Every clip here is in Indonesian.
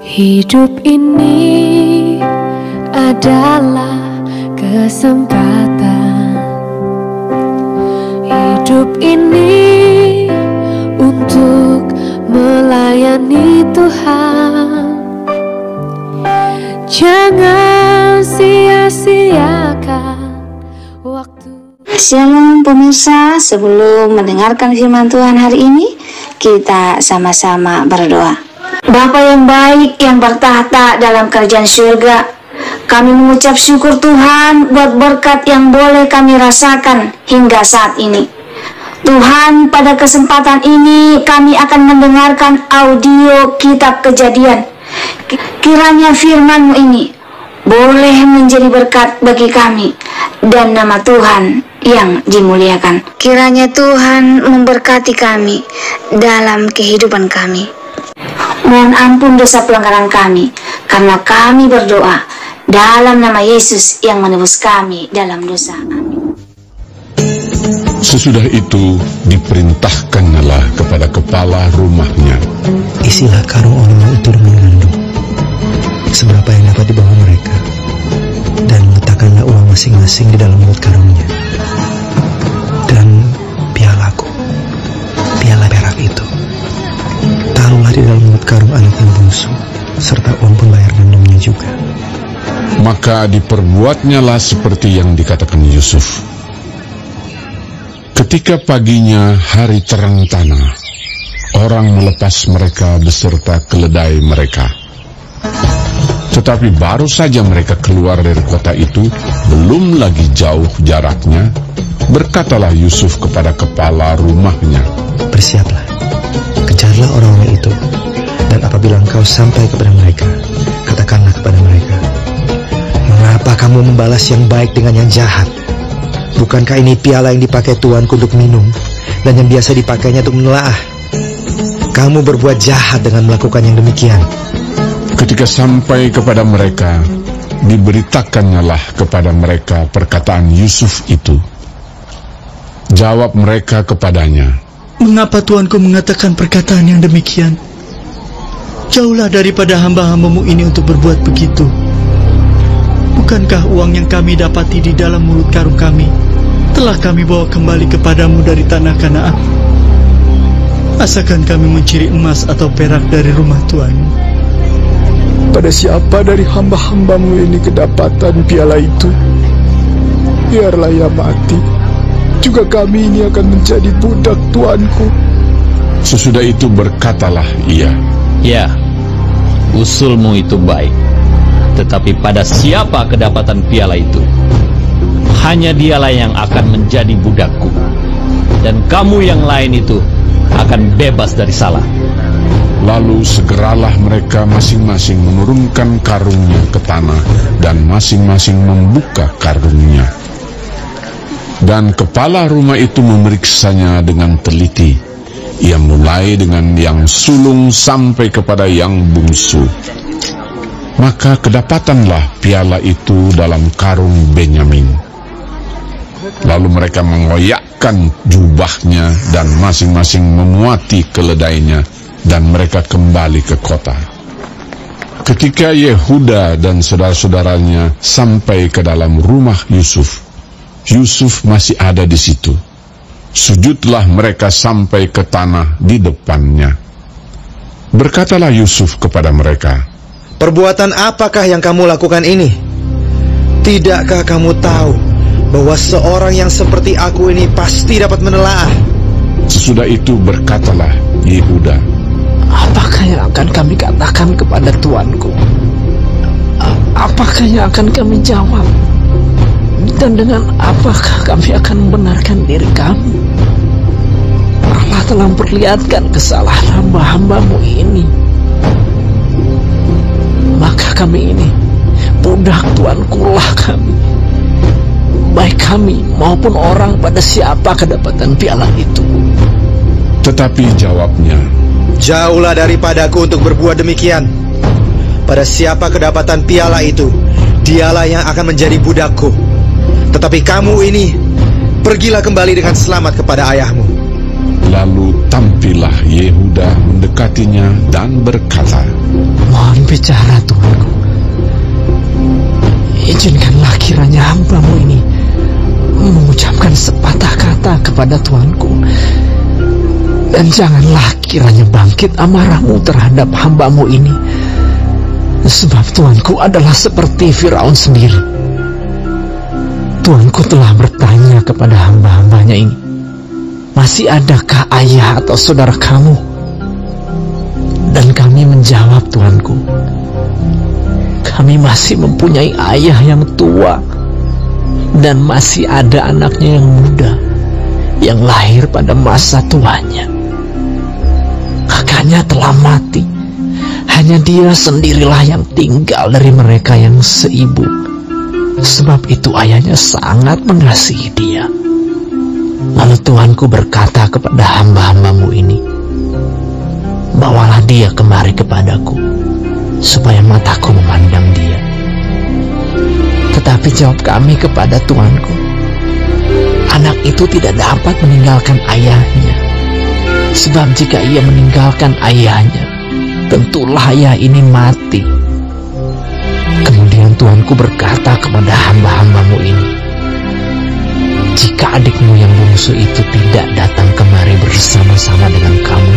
Hidup ini adalah kesempatan. Hidup ini untuk melayani Tuhan. Jangan sia-siakan waktu. Shalom pemirsa, sebelum mendengarkan firman Tuhan hari ini, kita sama-sama berdoa. Bapa yang baik yang bertahta dalam kerajaan surga, kami mengucap syukur Tuhan buat berkat yang boleh kami rasakan hingga saat ini. Tuhan, pada kesempatan ini kami akan mendengarkan audio kitab Kejadian. Kiranya firman-Mu ini boleh menjadi berkat bagi kami dan nama Tuhan yang dimuliakan. Kiranya Tuhan memberkati kami dalam kehidupan kami. Mohon ampun dosa pelanggaran kami, karena kami berdoa dalam nama Yesus yang menebus kami dalam dosa. Amin. Sesudah itu diperintahkanlah kepada kepala rumahnya, isilah karung orang itu dengan gandum, seberapa yang dapat dibawa mereka, dan letakkanlah uang masing-masing di dalam mulut karungnya. Dan pialaku, piala perak itu, taruhlah di dalam mulut karung anak yang bungsu, serta uang pembayar gandumnya juga. Maka diperbuatnyalah seperti yang dikatakan Yusuf. Ketika paginya hari terang tanah, orang melepas mereka beserta keledai mereka. Tetapi baru saja mereka keluar dari kota itu, belum lagi jauh jaraknya, berkatalah Yusuf kepada kepala rumahnya, "Bersiaplah, kejarlah orang-orang itu, dan apabila engkau sampai kepada mereka, katakanlah kepada mereka, mengapa kamu membalas yang baik dengan yang jahat? Bukankah ini piala yang dipakai tuanku untuk minum, dan yang biasa dipakainya untuk menelaah? Kamu berbuat jahat dengan melakukan yang demikian." Ketika sampai kepada mereka, diberitakannyalah kepada mereka perkataan Yusuf itu. Jawab mereka kepadanya, "Mengapa tuanku mengatakan perkataan yang demikian? Jauhlah daripada hamba-hambamu ini untuk berbuat begitu. Bukankah uang yang kami dapati di dalam mulut karung kami telah kami bawa kembali kepadamu dari tanah Kanaan? Asakan kami mencuri emas atau perak dari rumah tuanmu? Pada siapa dari hamba-hambamu ini kedapatan piala itu, biarlah ia mati. Juga kami ini akan menjadi budak tuanku." Sesudah itu berkatalah ia, "Ya, usulmu itu baik. Tetapi pada siapa kedapatan piala itu, hanya dialah yang akan menjadi budakku. Dan kamu yang lain itu akan bebas dari salah." Lalu segeralah mereka masing-masing menurunkan karungnya ke tanah, dan masing-masing membuka karungnya. Dan kepala rumah itu memeriksanya dengan teliti. Ia mulai dengan yang sulung sampai kepada yang bungsu. Maka kedapatanlah piala itu dalam karung Benyamin. Lalu mereka mengoyakkan jubahnya dan masing-masing memuati keledainya, dan mereka kembali ke kota. Ketika Yehuda dan saudara-saudaranya sampai ke dalam rumah Yusuf, Yusuf masih ada di situ. Sujudlah mereka sampai ke tanah di depannya. Berkatalah Yusuf kepada mereka, "Perbuatan apakah yang kamu lakukan ini? Tidakkah kamu tahu bahwa seorang yang seperti aku ini pasti dapat menelaah?" Sesudah itu berkatalah Yehuda, "Apakah yang akan kami katakan kepada tuanku? Apakah yang akan kami jawab? Dan dengan apakah kami akan membenarkan diri kami? Allah telah memperlihatkan kesalahan hamba-hambamu ini. Maka kami ini budak tuankulah kami, baik kami maupun orang pada siapa kedapatan piala itu." Tetapi jawabnya, "Jauhlah daripadaku untuk berbuat demikian. Pada siapa kedapatan piala itu, dialah yang akan menjadi budakku. Tetapi kamu ini, pergilah kembali dengan selamat kepada ayahmu." Lalu tampillah Yehuda mendekatinya dan berkata, "Mohon cara Tuanku. Izinkanlah kiranya hamba-Mu ini mengucapkan sepatah kata kepada Tuanku, dan janganlah kiranya bangkit amarah-Mu terhadap hamba-Mu ini, sebab Tuanku adalah seperti Firaun sendiri. Tuanku telah bertanya kepada hamba-hambanya ini, masih adakah ayah atau saudara kamu? Dan kami menjawab, Tuanku, kami masih mempunyai ayah yang tua, dan masih ada anaknya yang muda yang lahir pada masa tuanya. Kakaknya telah mati, hanya dia sendirilah yang tinggal dari mereka yang seibu. Sebab itu ayahnya sangat mengasihi dia. Lalu Tuanku berkata kepada hamba-hamba-Mu ini, bawalah dia kemari kepadaku, supaya mataku memandang dia. Tetapi jawab kami kepada Tuanku, anak itu tidak dapat meninggalkan ayahnya, sebab jika ia meninggalkan ayahnya, tentulah ayah ini mati. Kemudian Tuanku berkata kepada hamba-hamba-Mu ini, jika adikmu yang bungsu itu tidak datang kemari bersama-sama dengan kamu,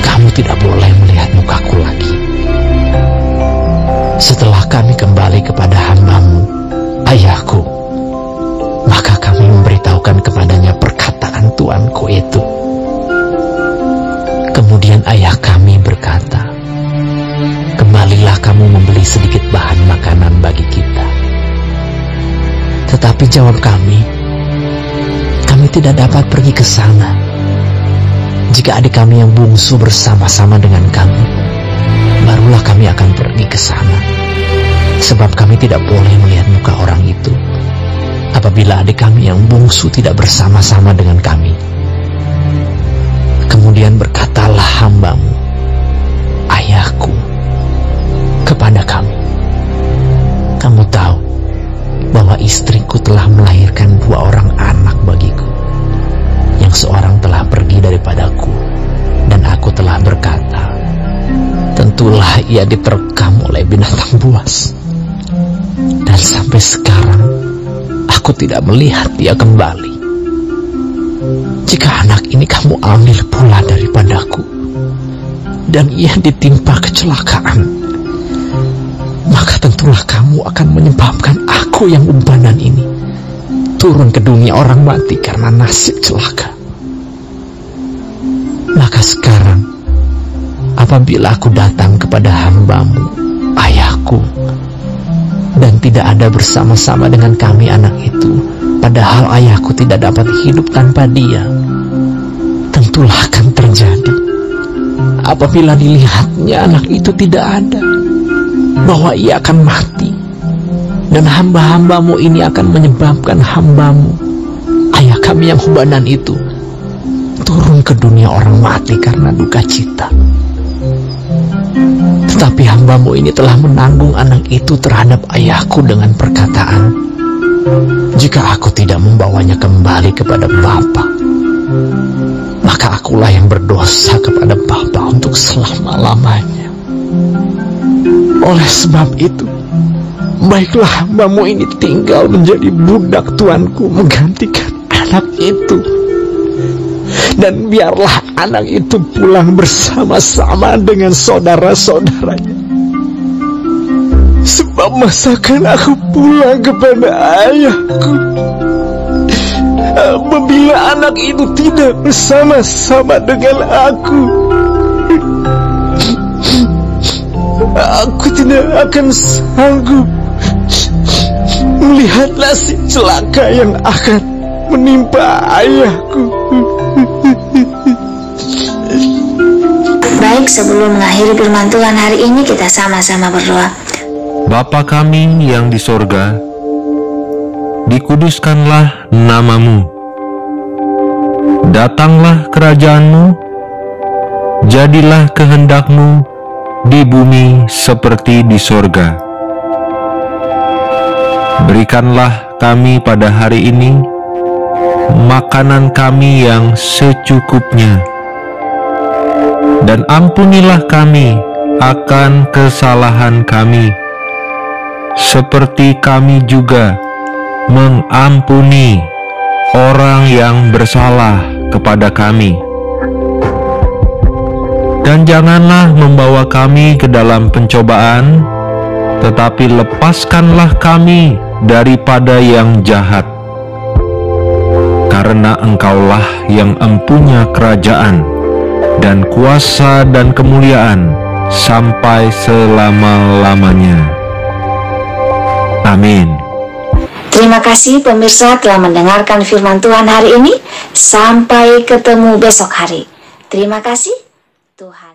kamu tidak boleh melihat mukaku lagi. Setelah kami kembali kepada hamba-Mu, ayahku, maka kami memberitahukan kepadanya perkataan Tuanku itu. Kemudian ayah kami berkata, kembalilah kamu membeli sedikit bahan makanan bagi kita. Tetapi jawab kami tidak dapat pergi ke sana. Jika adik kami yang bungsu bersama-sama dengan kami, barulah kami akan pergi ke sana. Sebab kami tidak boleh melihat muka orang itu apabila adik kami yang bungsu tidak bersama-sama dengan kami. Kemudian berkatalah hamba-Mu, ayahku, kepada kami, kamu tahu bahwa istriku telah melahirkan 2 orang anak bagiku, yang seorang telah pergi daripadaku, dan aku telah berkata, tentulah ia diterkam oleh binatang buas. Dan sampai sekarang aku tidak melihat dia kembali. Jika anak ini kamu ambil pula daripadaku, dan ia ditimpa kecelakaan, maka tentulah kamu akan menyebabkan aku yang umpanan ini turun ke dunia orang mati karena nasib celaka. Maka sekarang, apabila aku datang kepada hamba-Mu, ayahku, dan tidak ada bersama-sama dengan kami anak itu, padahal ayahku tidak dapat hidup tanpa dia, tentulah akan terjadi apabila dilihatnya anak itu tidak ada, bahwa ia akan mati, dan hamba-hamba-Mu ini akan menyebabkan hamba-Mu, ayah kami yang ubanan itu, turun ke dunia orang mati karena duka cita. Tetapi hamba-Mu ini telah menanggung anak itu terhadap ayahku dengan perkataan, jika aku tidak membawanya kembali kepada Bapa, maka akulah yang berdosa kepada Bapa untuk selama-lamanya. Oleh sebab itu, baiklah hamba-Mu ini tinggal menjadi budak Tuanku menggantikan anak itu, dan biarlah anak itu pulang bersama-sama dengan saudara-saudaranya. Sebab masakan aku pulang kepada ayahku apabila anak itu tidak bersama-sama dengan aku? Aku tidak akan sanggup melihat nasib celaka yang akan menimpa ayahku. Baik, sebelum mengakhiri firman Tuhan hari ini, kita sama-sama berdoa. Bapa kami yang di sorga, dikuduskanlah nama-Mu. Datanglah kerajaan-Mu, jadilah kehendak-Mu di bumi seperti di sorga. Berikanlah kami pada hari ini makanan kami yang secukupnya, dan ampunilah kami akan kesalahan kami, seperti kami juga mengampuni orang yang bersalah kepada kami. Dan janganlah membawa kami ke dalam pencobaan, tetapi lepaskanlah kami daripada yang jahat. Karena Engkaulah yang empunya kerajaan dan kuasa dan kemuliaan sampai selama-lamanya. Amin. Terima kasih pemirsa telah mendengarkan firman Tuhan hari ini. Sampai ketemu besok hari. Terima kasih Tuhan.